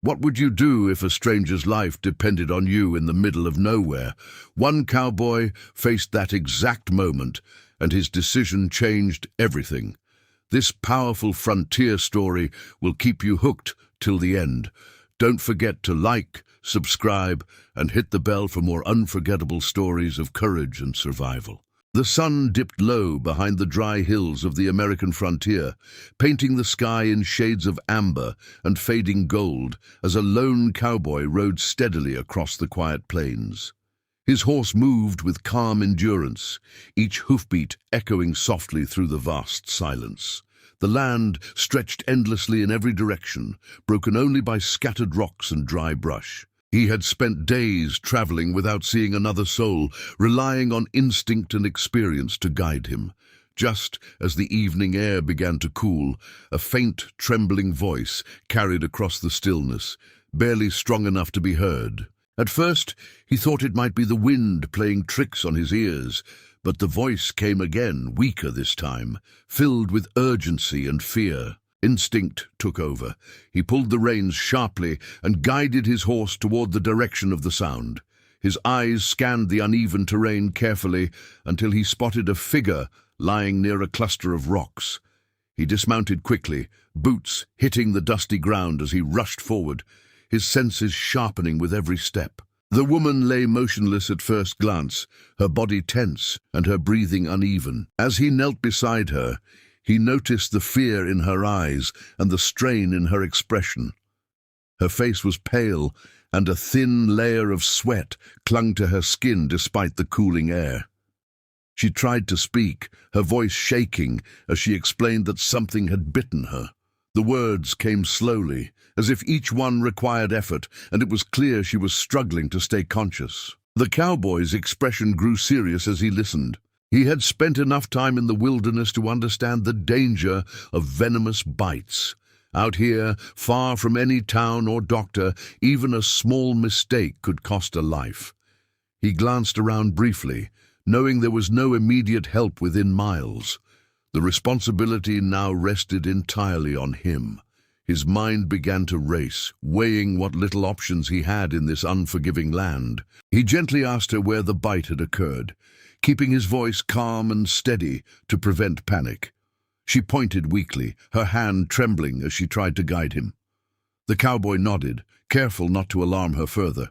What would you do if a stranger's life depended on you in the middle of nowhere? One cowboy faced that exact moment, and his decision changed everything. This powerful frontier story will keep you hooked till the end. Don't forget to like, subscribe, and hit the bell for more unforgettable stories of courage and survival. The sun dipped low behind the dry hills of the American frontier, painting the sky in shades of amber and fading gold as a lone cowboy rode steadily across the quiet plains. His horse moved with calm endurance, each hoofbeat echoing softly through the vast silence. The land stretched endlessly in every direction, broken only by scattered rocks and dry brush. He had spent days traveling without seeing another soul, relying on instinct and experience to guide him. Just as the evening air began to cool, a faint, trembling voice carried across the stillness, barely strong enough to be heard. At first, he thought it might be the wind playing tricks on his ears, but the voice came again, weaker this time, filled with urgency and fear. Instinct took over. He pulled the reins sharply and guided his horse toward the direction of the sound. His eyes scanned the uneven terrain carefully until he spotted a figure lying near a cluster of rocks. He dismounted quickly, boots hitting the dusty ground as he rushed forward, his senses sharpening with every step. The woman lay motionless at first glance, her body tense and her breathing uneven. As he knelt beside her, he noticed the fear in her eyes and the strain in her expression. Her face was pale, and a thin layer of sweat clung to her skin despite the cooling air. She tried to speak, her voice shaking as she explained that something had bitten her. The words came slowly, as if each one required effort, and it was clear she was struggling to stay conscious. The cowboy's expression grew serious as he listened. He had spent enough time in the wilderness to understand the danger of venomous bites. Out here, far from any town or doctor, even a small mistake could cost a life. He glanced around briefly, knowing there was no immediate help within miles. The responsibility now rested entirely on him. His mind began to race, weighing what little options he had in this unforgiving land. He gently asked her where the bite had occurred, keeping his voice calm and steady to prevent panic. She pointed weakly, her hand trembling as she tried to guide him. The cowboy nodded, careful not to alarm her further.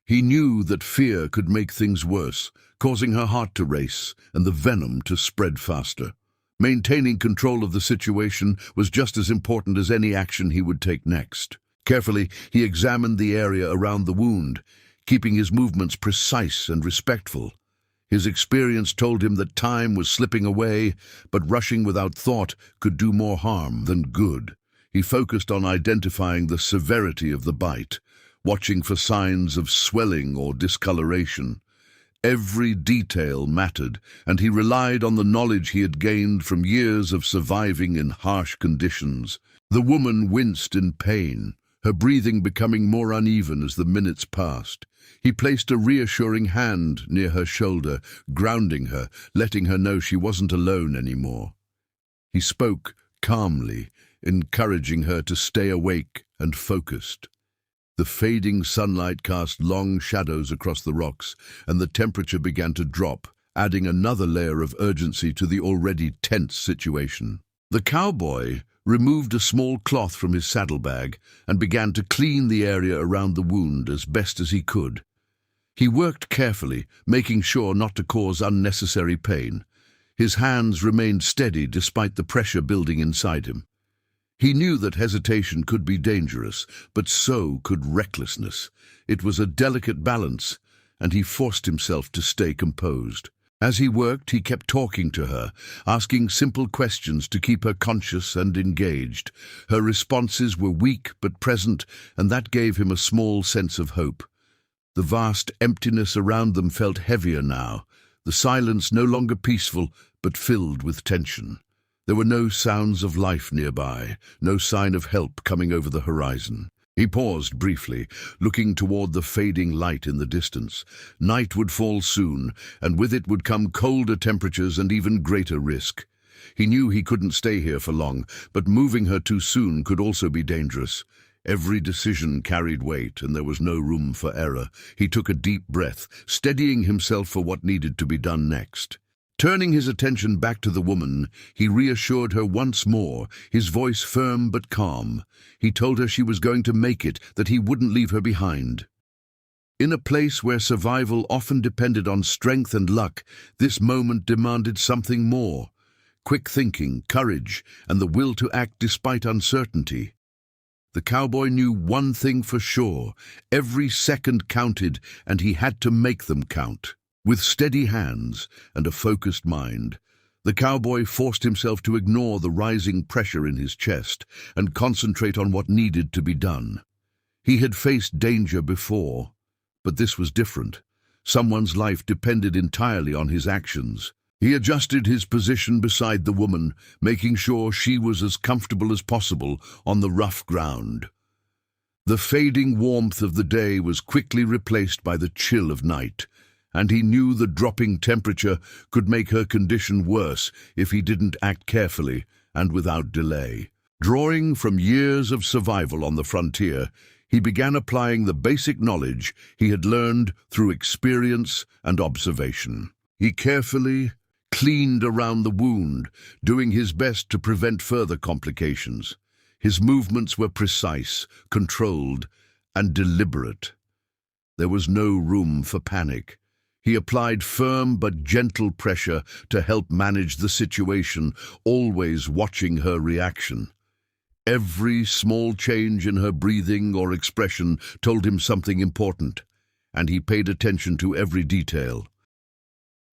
He knew that fear could make things worse, causing her heart to race and the venom to spread faster. Maintaining control of the situation was just as important as any action he would take next. Carefully, he examined the area around the wound, keeping his movements precise and respectful. His experience told him that time was slipping away, but rushing without thought could do more harm than good. He focused on identifying the severity of the bite, watching for signs of swelling or discoloration. Every detail mattered, and he relied on the knowledge he had gained from years of surviving in harsh conditions. The woman winced in pain, her breathing becoming more uneven as the minutes passed. He placed a reassuring hand near her shoulder, grounding her, letting her know she wasn't alone anymore. He spoke calmly, encouraging her to stay awake and focused. The fading sunlight cast long shadows across the rocks, and the temperature began to drop, adding another layer of urgency to the already tense situation. The cowboy removed a small cloth from his saddlebag and began to clean the area around the wound as best as he could. He worked carefully, making sure not to cause unnecessary pain. His hands remained steady despite the pressure building inside him. He knew that hesitation could be dangerous, but so could recklessness. It was a delicate balance, and he forced himself to stay composed. As he worked, he kept talking to her, asking simple questions to keep her conscious and engaged. Her responses were weak but present, and that gave him a small sense of hope. The vast emptiness around them felt heavier now, the silence no longer peaceful but filled with tension. There were no sounds of life nearby, no sign of help coming over the horizon. He paused briefly, looking toward the fading light in the distance. Night would fall soon, and with it would come colder temperatures and even greater risk. He knew he couldn't stay here for long, but moving her too soon could also be dangerous. Every decision carried weight, and there was no room for error. He took a deep breath, steadying himself for what needed to be done next. Turning his attention back to the woman, he reassured her once more, his voice firm but calm. He told her she was going to make it, that he wouldn't leave her behind. In a place where survival often depended on strength and luck, this moment demanded something more. Quick thinking, courage, and the will to act despite uncertainty. The cowboy knew one thing for sure: every second counted, and he had to make them count. With steady hands and a focused mind, the cowboy forced himself to ignore the rising pressure in his chest and concentrate on what needed to be done. He had faced danger before, but this was different. Someone's life depended entirely on his actions. He adjusted his position beside the woman, making sure she was as comfortable as possible on the rough ground. The fading warmth of the day was quickly replaced by the chill of night, and he knew the dropping temperature could make her condition worse if he didn't act carefully and without delay. Drawing from years of survival on the frontier, he began applying the basic knowledge he had learned through experience and observation. He carefully cleaned around the wound, doing his best to prevent further complications. His movements were precise, controlled, and deliberate. There was no room for panic. He applied firm but gentle pressure to help manage the situation, always watching her reaction. Every small change in her breathing or expression told him something important, and he paid attention to every detail.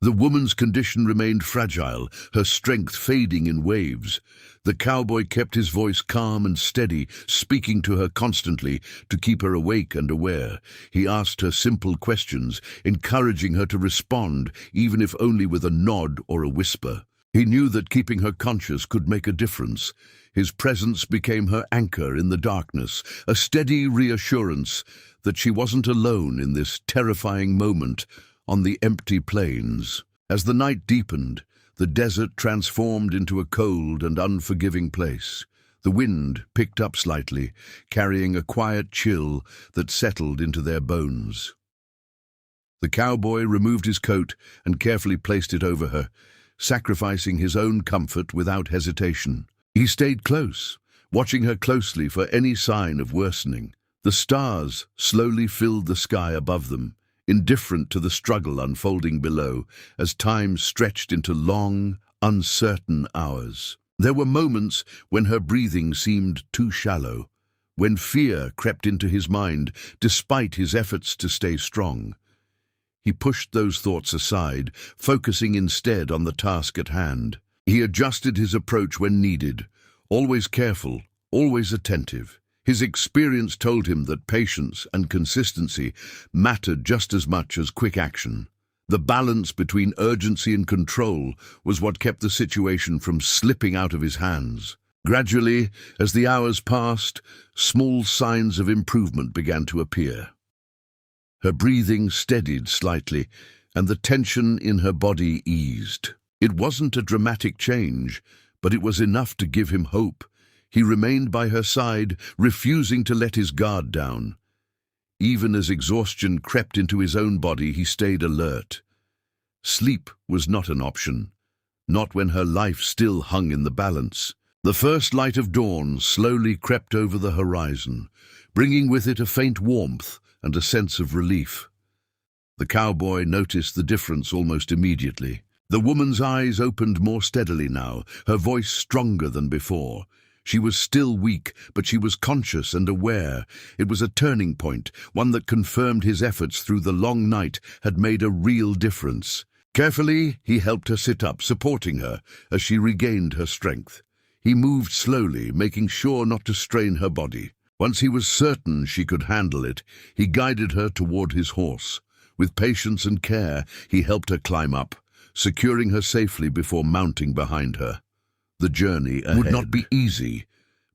The woman's condition remained fragile, her strength fading in waves. The cowboy kept his voice calm and steady, speaking to her constantly to keep her awake and aware. He asked her simple questions, encouraging her to respond, even if only with a nod or a whisper. He knew that keeping her conscious could make a difference. His presence became her anchor in the darkness, a steady reassurance that she wasn't alone in this terrifying moment on the empty plains. As the night deepened, the desert transformed into a cold and unforgiving place. The wind picked up slightly, carrying a quiet chill that settled into their bones. The cowboy removed his coat and carefully placed it over her, sacrificing his own comfort without hesitation. He stayed close, watching her closely for any sign of worsening. The stars slowly filled the sky above them, indifferent to the struggle unfolding below, as time stretched into long, uncertain hours. There were moments when her breathing seemed too shallow, when fear crept into his mind despite his efforts to stay strong. He pushed those thoughts aside, focusing instead on the task at hand. He adjusted his approach when needed, always careful, always attentive. His experience told him that patience and consistency mattered just as much as quick action. The balance between urgency and control was what kept the situation from slipping out of his hands. Gradually, as the hours passed, small signs of improvement began to appear. Her breathing steadied slightly, and the tension in her body eased. It wasn't a dramatic change, but it was enough to give him hope. He remained by her side, refusing to let his guard down. Even as exhaustion crept into his own body, he stayed alert. Sleep was not an option, not when her life still hung in the balance. The first light of dawn slowly crept over the horizon, bringing with it a faint warmth and a sense of relief. The cowboy noticed the difference almost immediately. The woman's eyes opened more steadily now, her voice stronger than before. She was still weak, but she was conscious and aware. It was a turning point, one that confirmed his efforts through the long night had made a real difference. Carefully, he helped her sit up, supporting her as she regained her strength. He moved slowly, making sure not to strain her body. Once he was certain she could handle it, he guided her toward his horse. With patience and care, he helped her climb up, securing her safely before mounting behind her. The journey ahead would not be easy,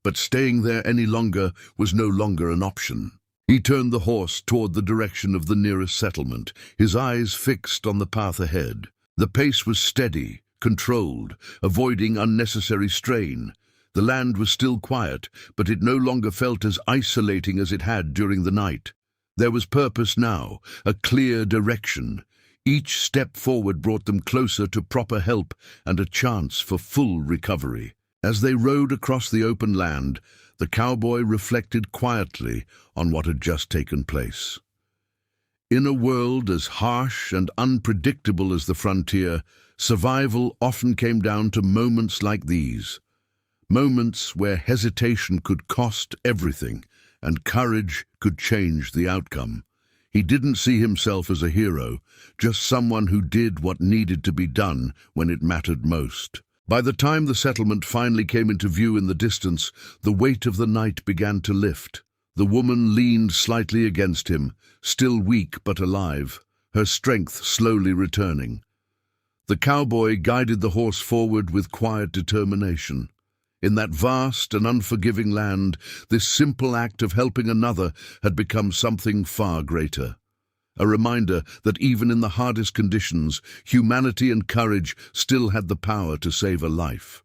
but staying there any longer was no longer an option. He turned the horse toward the direction of the nearest settlement, his eyes fixed on the path ahead. The pace was steady, controlled, avoiding unnecessary strain. The land was still quiet, but it no longer felt as isolating as it had during the night. There was purpose now, a clear direction. Each step forward brought them closer to proper help and a chance for full recovery. As they rode across the open land, the cowboy reflected quietly on what had just taken place. In a world as harsh and unpredictable as the frontier, survival often came down to moments like these. Moments where hesitation could cost everything and courage could change the outcome. He didn't see himself as a hero, just someone who did what needed to be done when it mattered most. By the time the settlement finally came into view in the distance, the weight of the night began to lift. The woman leaned slightly against him, still weak but alive, her strength slowly returning. The cowboy guided the horse forward with quiet determination. In that vast and unforgiving land, this simple act of helping another had become something far greater. A reminder that even in the hardest conditions, humanity and courage still had the power to save a life.